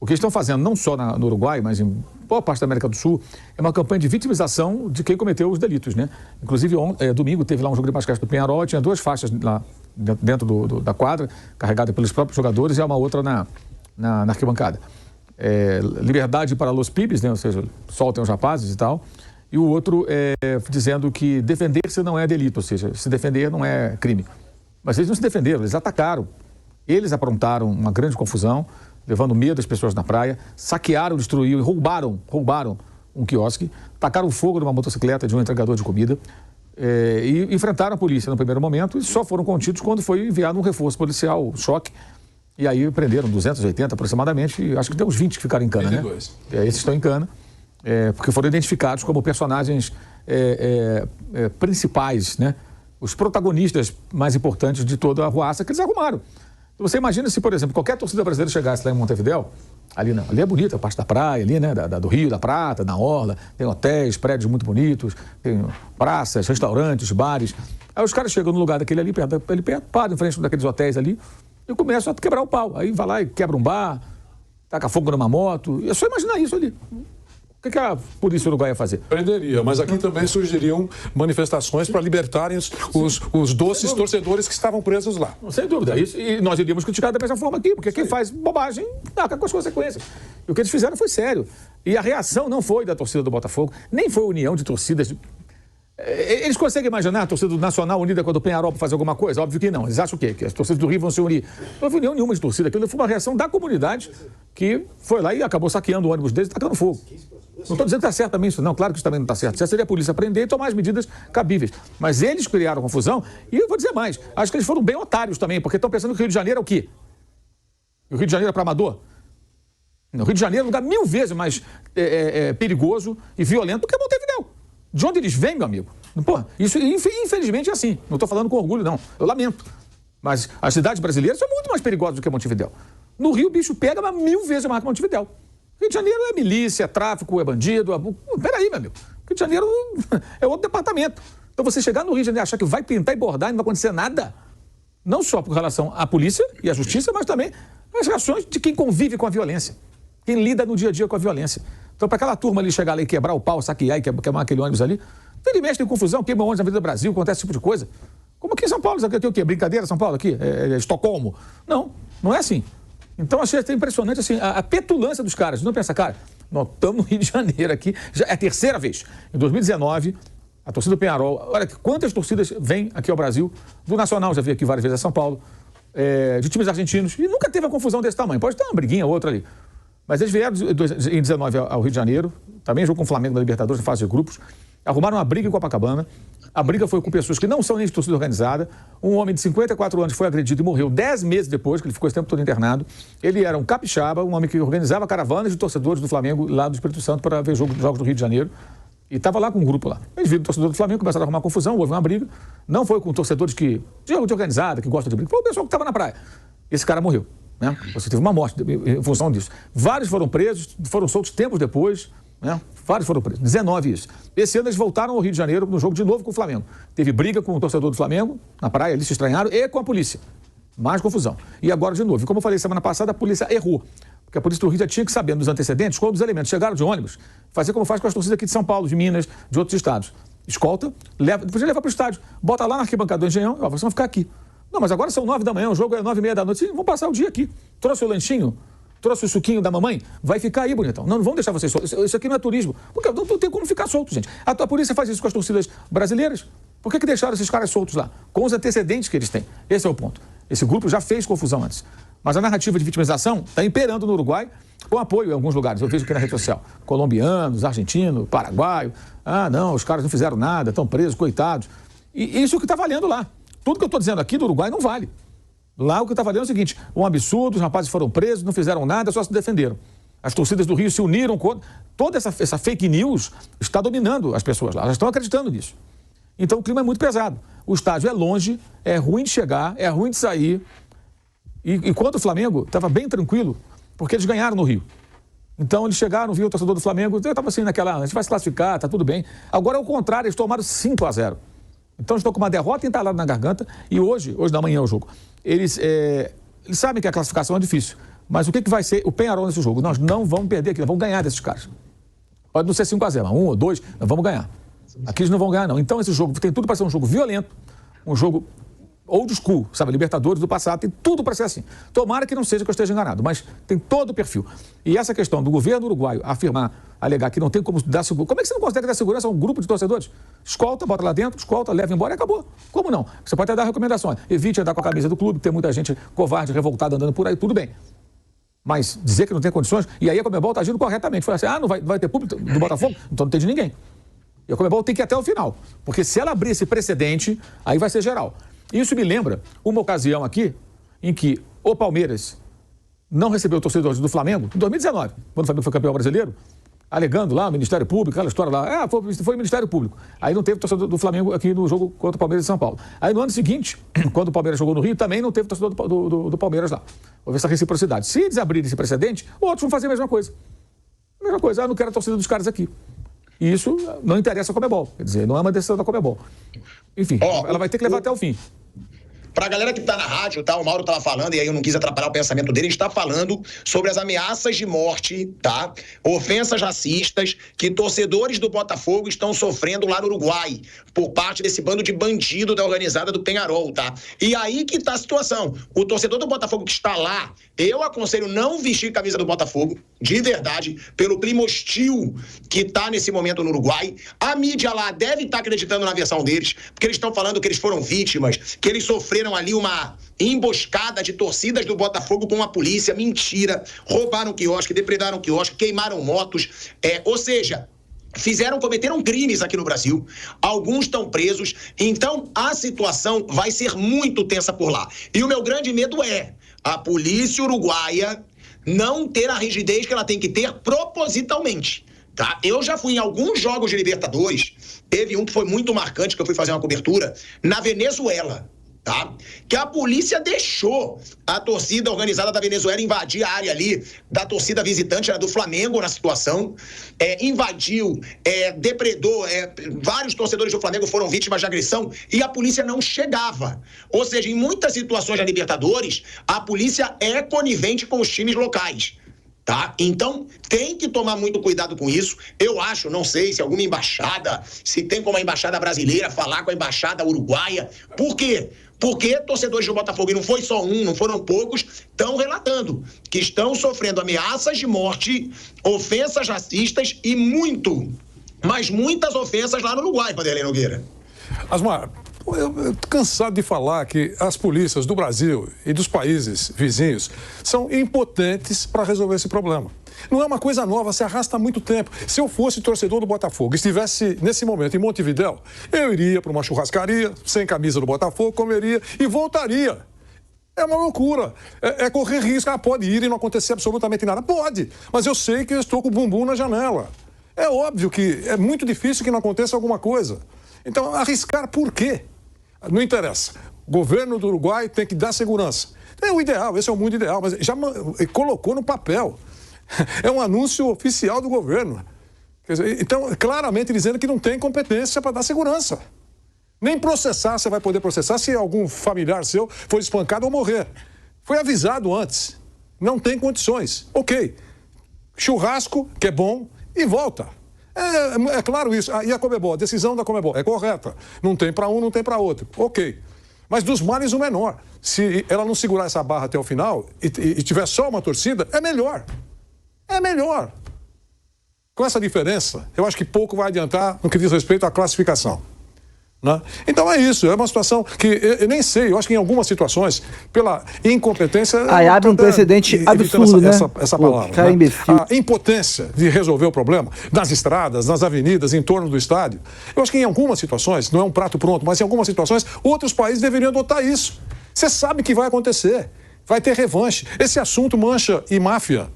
O que eles estão fazendo, não só no Uruguai, mas em boa parte da América do Sul, é uma campanha de vitimização de quem cometeu os delitos, né? Inclusive, domingo teve lá um jogo de basquete do Peñarol, tinha 2 faixas lá dentro da quadra, carregada pelos próprios jogadores, e uma outra na arquibancada. Liberdade para los pibes, né? Ou seja, soltem os rapazes e tal. E o outro dizendo que defender-se não é delito, ou seja, se defender não é crime. Mas eles não se defenderam, eles atacaram. Eles aprontaram uma grande confusão, levando medo às pessoas na praia, saquearam, destruíram e roubaram um quiosque, tacaram fogo numa motocicleta de um entregador de comida e enfrentaram a polícia no primeiro momento e só foram contidos quando foi enviado um reforço policial, choque, e aí prenderam 280 aproximadamente, e acho que tem uns 20 que ficaram em cana, 22. Né? Esses estão em cana, porque foram identificados como personagens principais, né? Os protagonistas mais importantes de toda a arruaça que eles arrumaram. Você imagina se, por exemplo, qualquer torcida brasileira chegasse lá em Montevidéu, ali é bonita, a parte da praia ali, né, do Rio, da Prata, na Orla, tem hotéis, prédios muito bonitos, tem praças, restaurantes, bares. Aí os caras chegam no lugar daquele ali perto, param em frente daqueles hotéis ali e começam a quebrar o pau. Aí vai lá e quebra um bar, taca fogo numa moto. É só imaginar isso ali. O que a polícia uruguaia ia fazer? Prenderia, mas aqui também surgiriam manifestações para libertarem os doces torcedores que estavam presos lá. Sem dúvida. Isso, e nós iríamos criticar da mesma forma aqui, porque quem faz bobagem taca com as consequências. E o que eles fizeram foi sério. E a reação não foi da torcida do Botafogo, nem foi a união de torcidas. Eles conseguem imaginar a torcida do Nacional unida com a do Peñarol para fazer alguma coisa? Óbvio que não. Eles acham o quê? Que as torcidas do Rio vão se unir. Não houve união nenhuma de torcida. Aquilo foi uma reação da comunidade que foi lá e acabou saqueando o ônibus deles e tacando fogo. Não estou dizendo que está certo também isso, não. Claro que isso também não está certo. Certo seria a polícia prender e tomar as medidas cabíveis. Mas eles criaram confusão e eu vou dizer mais. Acho que eles foram bem otários também, porque estão pensando que o Rio de Janeiro é o quê? O Rio de Janeiro é para amador? Não, o Rio de Janeiro é um lugar 1000 vezes mais perigoso e violento do que Montevidéu. De onde eles vêm, meu amigo? Pô, isso infelizmente é assim. Não estou falando com orgulho, não. Eu lamento. Mas as cidades brasileiras são muito mais perigosas do que Montevidéu. No Rio, o bicho pega 1000 vezes mais que Montevidéu. Rio de Janeiro é milícia, é tráfico, é bandido. Peraí, meu amigo. Rio de Janeiro é outro departamento. Então você chegar no Rio de Janeiro e achar que vai pintar e bordar e não vai acontecer nada, não só com relação à polícia e à justiça, mas também as reações de quem convive com a violência, quem lida no dia a dia com a violência. Então, para aquela turma ali chegar lá e quebrar o pau, saquear e queimar aquele ônibus ali, ele mexe, tem confusão, queima ônibus na vida do Brasil, acontece esse tipo de coisa. Como aqui em São Paulo, aqui é o quê? Brincadeira, São Paulo aqui? Estocolmo? Não é assim. Então, achei até impressionante assim, a petulância dos caras. Não pensa, cara, nós estamos no Rio de Janeiro aqui, já é a terceira vez. Em 2019, a torcida do Peñarol, olha quantas torcidas vêm aqui ao Brasil, do Nacional, já veio aqui várias vezes a São Paulo, de times argentinos, e nunca teve uma confusão desse tamanho. Pode ter uma briguinha ou outra ali. Mas eles vieram em 19 ao Rio de Janeiro, também jogou com o Flamengo na Libertadores, na fase de grupos, arrumaram uma briga em Copacabana. A briga foi com pessoas que não são nem de torcida organizada. Um homem de 54 anos foi agredido e morreu 10 meses depois, que ele ficou esse tempo todo internado. Ele era um capixaba, um homem que organizava caravanas de torcedores do Flamengo lá do Espírito Santo para ver jogos do Rio de Janeiro. E estava lá com um grupo lá. Eles viram o torcedor do Flamengo, começaram a arrumar confusão, houve uma briga. Não foi com torcedores de organizada, que gostam de briga. Foi o pessoal que estava na praia. Esse cara morreu, né? Você teve uma morte em função disso. Vários foram presos, foram soltos tempos depois, né? Vários foram presos, 19 isso. Esse ano eles voltaram ao Rio de Janeiro no jogo de novo com o Flamengo. Teve briga com o torcedor do Flamengo, na praia, eles se estranharam, e com a polícia. Mais confusão. E agora de novo. E como eu falei semana passada, a polícia errou. Porque a polícia do Rio já tinha que saber nos antecedentes, quando os elementos chegaram de ônibus, fazer como faz com as torcidas aqui de São Paulo, de Minas, de outros estados. Escolta, depois leva para o estádio. Bota lá na arquibancada do Engenhão, vocês vão ficar aqui. Não, mas agora são 9 da manhã, o jogo é 9h30 da noite, vão passar o dia aqui. Trouxe o lanchinho? Trouxe o suquinho da mamãe? Vai ficar aí, bonitão. Não vamos deixar vocês soltos. Isso aqui não é turismo. Porque não tem como ficar solto, gente. A polícia faz isso com as torcidas brasileiras. Por que deixaram esses caras soltos lá? Com os antecedentes que eles têm. Esse é o ponto. Esse grupo já fez confusão antes. Mas a narrativa de vitimização está imperando no Uruguai, com apoio em alguns lugares. Eu vejo aqui na rede social. Colombianos, argentinos, paraguaio. Ah, não, os caras não fizeram nada, estão presos, coitados. E isso que está valendo lá. Tudo que eu estou dizendo aqui do Uruguai não vale. Lá o que está valendo é o seguinte, um absurdo, os rapazes foram presos, não fizeram nada, só se defenderam. As torcidas do Rio se uniram contra... Toda essa fake news está dominando as pessoas lá, elas estão acreditando nisso. Então o clima é muito pesado. O estádio é longe, é ruim de chegar, é ruim de sair. E quando o Flamengo estava bem tranquilo, porque eles ganharam no Rio. Então eles chegaram, viu o torcedor do Flamengo, eu estava assim naquela, a gente vai se classificar, tá tudo bem. Agora é o contrário, eles tomaram 5-0. Então eles estão com uma derrota entalada na garganta e hoje da manhã é o jogo. Eles sabem que a classificação é difícil, mas o que vai ser o Peñarol nesse jogo? Nós não vamos perder aqui, nós vamos ganhar desses caras. Pode não ser 5-0, mas 1 ou 2, nós vamos ganhar. Aqui eles não vão ganhar, não. Então esse jogo tem tudo para ser um jogo violento, um jogo old school, sabe? Libertadores do passado, tem tudo para ser assim. Tomara que não seja que eu esteja enganado, mas tem todo o perfil. E essa questão do governo uruguaio alegar que não tem como dar segurança. Como é que você não consegue dar segurança a um grupo de torcedores? Escolta, bota lá dentro, escolta, leva embora e acabou. Como não? Você pode até dar recomendações. Evite andar com a camisa do clube, tem muita gente covarde, revoltada andando por aí, tudo bem. Mas dizer que não tem condições, e aí a Conmebol está agindo corretamente. Foi assim, não vai ter público do Botafogo? Então não tem de ninguém. E a Conmebol tem que ir até o final. Porque se ela abrir esse precedente, aí vai ser geral. Isso me lembra uma ocasião aqui em que o Palmeiras não recebeu torcedores do Flamengo em 2019, quando o Flamengo foi campeão brasileiro, alegando lá o Ministério Público, aquela história lá, foi o Ministério Público. Aí não teve torcedor do Flamengo aqui no jogo contra o Palmeiras de São Paulo. Aí no ano seguinte, quando o Palmeiras jogou no Rio, também não teve torcedor do Palmeiras lá. Houve essa reciprocidade. Se eles abrirem esse precedente, outros vão fazer a mesma coisa. A mesma coisa, não quero a torcida dos caras aqui. E isso não interessa a Conmebol. Quer dizer, não é uma decisão da Conmebol. Enfim, ela vai ter que levar até o fim. Pra galera que tá na rádio, tá? O Mauro tava falando, e aí eu não quis atrapalhar o pensamento dele, a gente tá falando sobre as ameaças de morte, tá? Ofensas racistas que torcedores do Botafogo estão sofrendo lá no Uruguai, por parte desse bando de bandido da organizada do Peñarol, tá? E aí que tá a situação. O torcedor do Botafogo que está lá, eu aconselho não vestir camisa do Botafogo, de verdade, pelo clima hostil que tá nesse momento no Uruguai. A mídia lá deve estar acreditando na versão deles, porque eles estão falando que eles foram vítimas, que eles sofreram ali uma emboscada de torcidas do Botafogo com a polícia. Mentira. Roubaram o quiosque, depredaram o quiosque, queimaram motos. Ou seja, cometeram crimes aqui no Brasil. Alguns estão presos. Então, a situação vai ser muito tensa por lá. E o meu grande medo é a polícia uruguaia não ter a rigidez que ela tem que ter propositalmente. Tá? Eu já fui em alguns jogos de Libertadores. Teve um que foi muito marcante, que eu fui fazer uma cobertura, na Venezuela. Tá? Que a polícia deixou a torcida organizada da Venezuela invadir a área ali da torcida visitante, era do Flamengo na situação, invadiu, depredou, vários torcedores do Flamengo foram vítimas de agressão e a polícia não chegava. Ou seja, em muitas situações da Libertadores, a polícia é conivente com os times locais. Tá? Então, tem que tomar muito cuidado com isso. Eu acho, não sei se alguma embaixada, se tem como a embaixada brasileira falar com a embaixada uruguaia. Por quê? Porque torcedores do Botafogo, e não foi só um, não foram poucos, estão relatando que estão sofrendo ameaças de morte, ofensas racistas e muitas ofensas lá no Uruguai, Vanderlei Nogueira. Asmar, eu tô cansado de falar que as polícias do Brasil e dos países vizinhos são impotentes para resolver esse problema. Não é uma coisa nova, se arrasta há muito tempo. Se eu fosse torcedor do Botafogo e estivesse nesse momento em Montevidéu, eu iria para uma churrascaria, sem camisa do Botafogo, comeria e voltaria. É uma loucura. É correr risco. Pode ir e não acontecer absolutamente nada. Pode, mas eu sei que eu estou com o bumbum na janela. É óbvio que é muito difícil que não aconteça alguma coisa. Então, arriscar por quê? Não interessa. O governo do Uruguai tem que dar segurança. É o ideal, esse é o mundo ideal, mas já colocou no papel. É um anúncio oficial do governo. Quer dizer, então, claramente dizendo que não tem competência para dar segurança. Nem processar você vai poder processar se algum familiar seu for espancado ou morrer. Foi avisado antes. Não tem condições. Ok. Churrasco, que é bom, e volta. É claro isso. E a Conmebol, a decisão da Conmebol é correta. Não tem para um, não tem para outro. Ok. Mas dos males o menor. Se ela não segurar essa barra até o final e tiver só uma torcida, é melhor. É melhor. Com essa diferença, eu acho que pouco vai adiantar no que diz respeito à classificação. Né? Então é isso, é uma situação que eu nem sei, eu acho que em algumas situações, pela incompetência... abre um precedente absurdo, né? Essa palavra. Né? A impotência de resolver o problema nas estradas, nas avenidas, em torno do estádio. Eu acho que em algumas situações, não é um prato pronto, mas em algumas situações, outros países deveriam adotar isso. Você sabe que vai acontecer, vai ter revanche. Esse assunto mancha e máfia.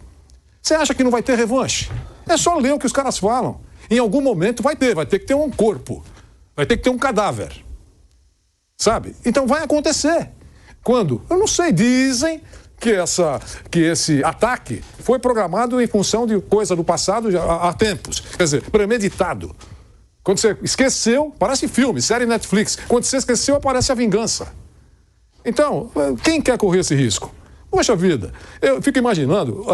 Você acha que não vai ter revanche? É só ler o que os caras falam. Em algum momento vai ter que ter um corpo. Vai ter que ter um cadáver. Sabe? Então vai acontecer. Quando? Eu não sei. Dizem que esse ataque foi programado em função de coisa do passado há tempos. Quer dizer, premeditado. Quando você esqueceu, parece filme, série Netflix. Quando você esqueceu, aparece a vingança. Então, quem quer correr esse risco? Poxa vida, eu fico imaginando,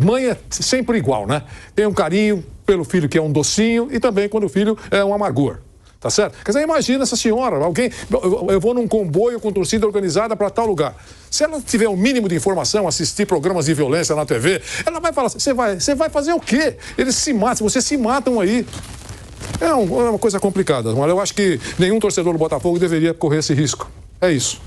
mãe é sempre igual, né? Tem um carinho pelo filho que é um docinho e também quando o filho é um amargor. Tá certo? Quer dizer, imagina essa senhora, eu vou num comboio com torcida organizada para tal lugar. Se ela tiver o mínimo de informação, assistir programas de violência na TV, ela vai falar, você vai fazer o quê? Eles se matam, vocês se matam aí. É uma coisa complicada, mas eu acho que nenhum torcedor do Botafogo deveria correr esse risco. É isso.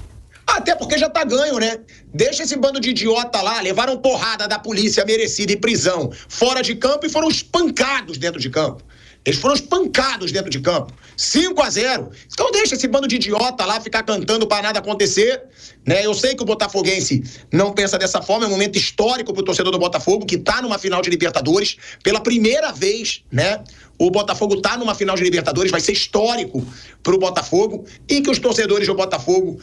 Até porque já tá ganho, né? Deixa esse bando de idiota lá, levaram porrada da polícia merecida em prisão, fora de campo e foram espancados dentro de campo. Eles foram espancados dentro de campo. 5-0. Então deixa esse bando de idiota lá ficar cantando para nada acontecer, né? Eu sei que o botafoguense não pensa dessa forma, é um momento histórico pro torcedor do Botafogo, que tá numa final de Libertadores, pela primeira vez, né? O Botafogo tá numa final de Libertadores, vai ser histórico pro Botafogo, e que os torcedores do Botafogo,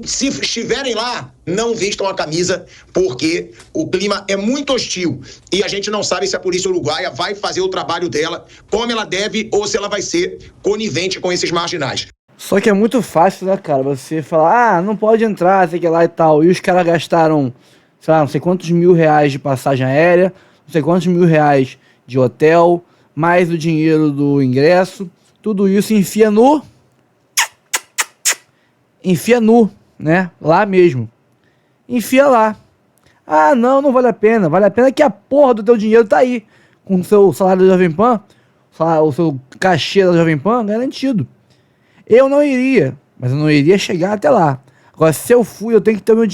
se estiverem lá, não vistam a camisa, porque o clima é muito hostil. E a gente não sabe se a polícia uruguaia vai fazer o trabalho dela como ela deve, ou se ela vai ser conivente com esses marginais. Só que é muito fácil, né, cara? Você falar, não pode entrar, sei que lá e tal. E os caras gastaram, sei lá, não sei quantos R$1.000 de passagem aérea, não sei quantos R$1.000 de hotel, mais o dinheiro do ingresso, tudo isso enfia nu, né? Lá mesmo. Enfia lá. Ah, não vale a pena. Vale a pena que a porra do teu dinheiro tá aí. Com o seu salário da Jovem Pan, o seu cachê da Jovem Pan garantido. Eu não iria, mas eu não iria chegar até lá. Agora, se eu fui, eu tenho que ter meu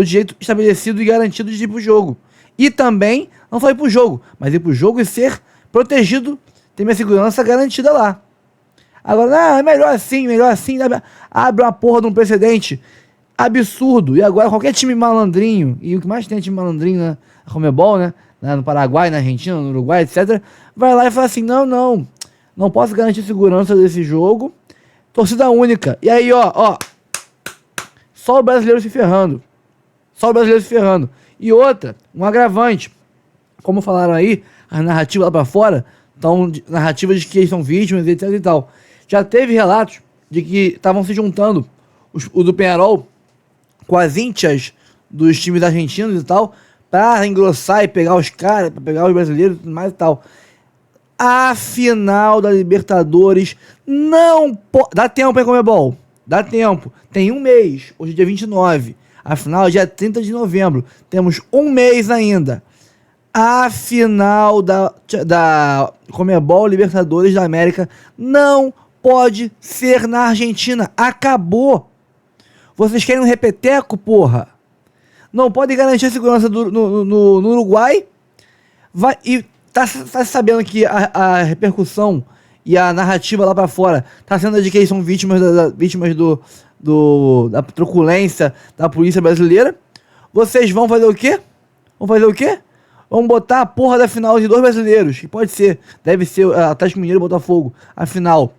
direito estabelecido e garantido de ir pro jogo. E também, não só ir pro jogo, mas ir pro jogo e ser protegido, ter minha segurança garantida lá. Agora, é melhor assim, abre uma porra de um precedente absurdo. E agora qualquer time malandrinho, e o que mais tem é time malandrinho na Conmebol, né? No Paraguai, na Argentina, no Uruguai, etc., vai lá e fala assim, não posso garantir segurança desse jogo, torcida única. E aí, ó, só o brasileiro se ferrando. E outra, um agravante, como falaram aí, as narrativas lá pra fora, então, narrativas de que eles são vítimas, etc e tal. Já teve relatos de que estavam se juntando o do Peñarol com as íntias dos times argentinos e tal, pra engrossar e pegar os caras, pra pegar os brasileiros e tudo mais e tal. A final da Libertadores não pode... Dá tempo, hein, Conmebol? Dá tempo. Tem um mês. Hoje é dia 29. A final é dia 30 de novembro. Temos um mês ainda. A final da Conmebol Libertadores da América não pode ser na Argentina. Acabou. Vocês querem um repeteco, porra? Não pode garantir a segurança no Uruguai. E tá sabendo que a repercussão e a narrativa lá pra fora tá sendo de que eles são vítimas da truculência da polícia brasileira. Vocês vão fazer o quê? Vamos botar a porra da final de 2 brasileiros, que deve ser Atlético Mineiro e Botafogo, a final,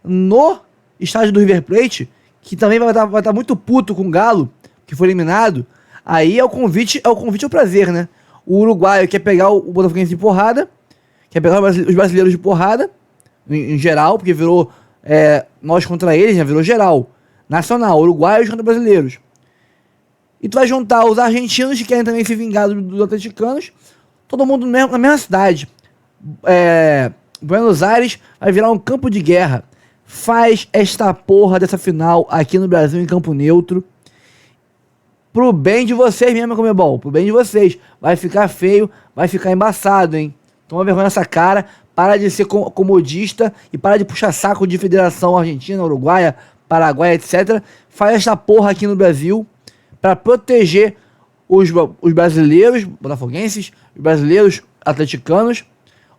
no estádio do River Plate, que também vai estar muito puto com o Galo, que foi eliminado. Aí é o convite ao prazer, né? O uruguaio quer pegar o Botafoguense de porrada, quer pegar os brasileiros de porrada, em geral, porque virou nós contra eles, já virou geral. Nacional, uruguaios contra brasileiros. E tu vai juntar os argentinos que querem também se vingar dos atleticanos, todo mundo na mesma cidade. Buenos Aires vai virar um campo de guerra. Faz esta porra dessa final aqui no Brasil, em campo neutro. Pro bem de vocês mesmo, Conmebol. Pro bem de vocês. Vai ficar feio, vai ficar embaçado, hein? Toma vergonha nessa cara. Para de ser comodista e para de puxar saco de federação argentina, uruguaia, paraguaia, etc. Faz esta porra aqui no Brasil para proteger os brasileiros, botafoguenses, os brasileiros atleticanos,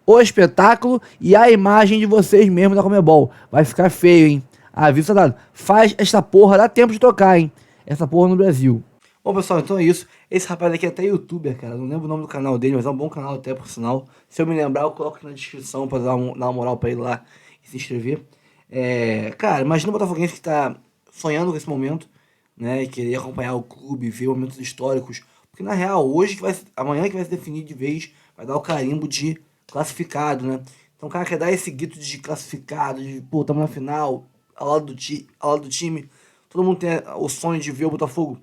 o espetáculo e a imagem de vocês mesmo da Conmebol. Vai ficar feio, hein? Aviso tá dado. Faz esta porra, dá tempo de tocar, hein? Essa porra no Brasil. Bom, pessoal, então é isso. Esse rapaz aqui é até youtuber, cara. Não lembro o nome do canal dele, mas é um bom canal até, por sinal. Se eu me lembrar, eu coloco aqui na descrição pra dar uma moral pra ele lá e se inscrever. Cara, imagina o botafoguense que tá sonhando com esse momento. né? E querer acompanhar o clube, ver momentos históricos. Porque na real, amanhã que vai se definir de vez, vai dar o carimbo de classificado, né? Então o cara quer dar esse grito de classificado, de pô, estamos na final, ao lado do time. Todo mundo tem o sonho de ver o Botafogo,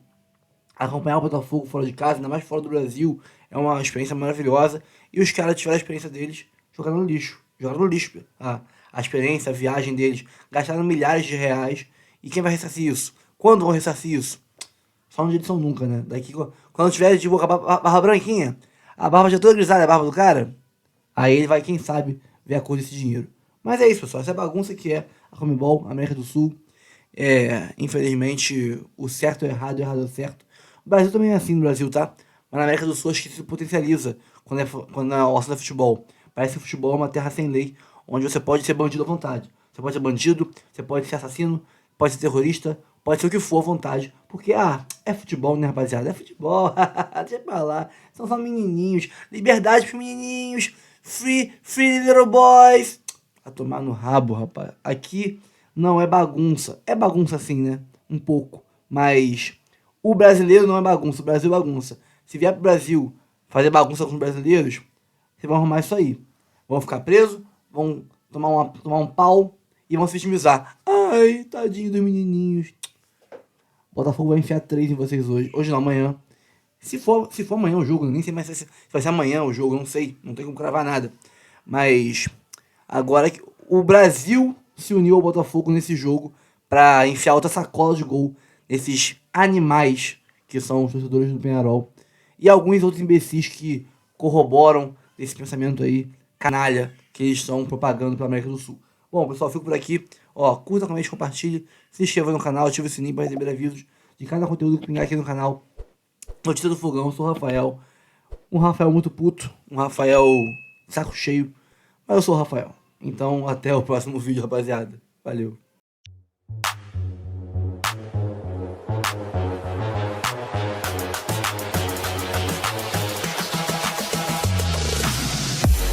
acompanhar o Botafogo fora de casa, ainda mais fora do Brasil. É uma experiência maravilhosa. E os caras tiveram a experiência deles jogando no lixo. Jogaram no lixo. A experiência, a viagem deles. Gastaram milhares de reais. E quem vai ressarcir isso? Quando vão ressarcir isso? Só no dia de São Nunca, né? Daqui, quando tiver de boca a barba branquinha, a barba já toda grisalha, a barba do cara, aí ele vai, quem sabe, ver a cor desse dinheiro. Mas é isso, pessoal. Essa é a bagunça que é a Conmebol, a América do Sul. Infelizmente, o certo é errado, o errado é o certo. O Brasil também é assim no Brasil, tá? Mas na América do Sul acho que se potencializa quando é o assunto é futebol. Parece que o futebol é uma terra sem lei, onde você pode ser bandido à vontade. Você pode ser bandido, você pode ser assassino, pode ser terrorista, pode ser o que for à vontade. Porque, é futebol, né, rapaziada? É futebol. Deixa pra lá. São só menininhos. Liberdade pros menininhos. Free little boys. A tomar no rabo, rapaz. Aqui não é bagunça. É bagunça sim, né? Um pouco. Mas o brasileiro não é bagunça. O Brasil é bagunça. Se vier pro Brasil fazer bagunça com os brasileiros, vocês vão arrumar isso aí. Vão ficar presos, vão tomar um pau e vão se vitimizar. Ai, tadinho dos menininhos. Botafogo vai enfiar 3 em vocês hoje. Hoje não, amanhã. Se for amanhã o jogo, nem sei mais se vai ser amanhã o jogo, não sei. Não tem como cravar nada. Mas agora que o Brasil se uniu ao Botafogo nesse jogo pra enfiar outra sacola de gol nesses animais que são os torcedores do Peñarol. E alguns outros imbecis que corroboram esse pensamento aí, canalha, que eles estão propagando pela América do Sul. Bom, pessoal, fico por aqui. Curta, comente, compartilhe. Se inscreva no canal, ative o sininho para receber avisos de cada conteúdo que pingar aqui no canal. Notícia do Fogão, eu sou o Rafael. Um Rafael muito puto, um Rafael saco cheio. Mas eu sou o Rafael. Então, até o próximo vídeo, rapaziada. Valeu.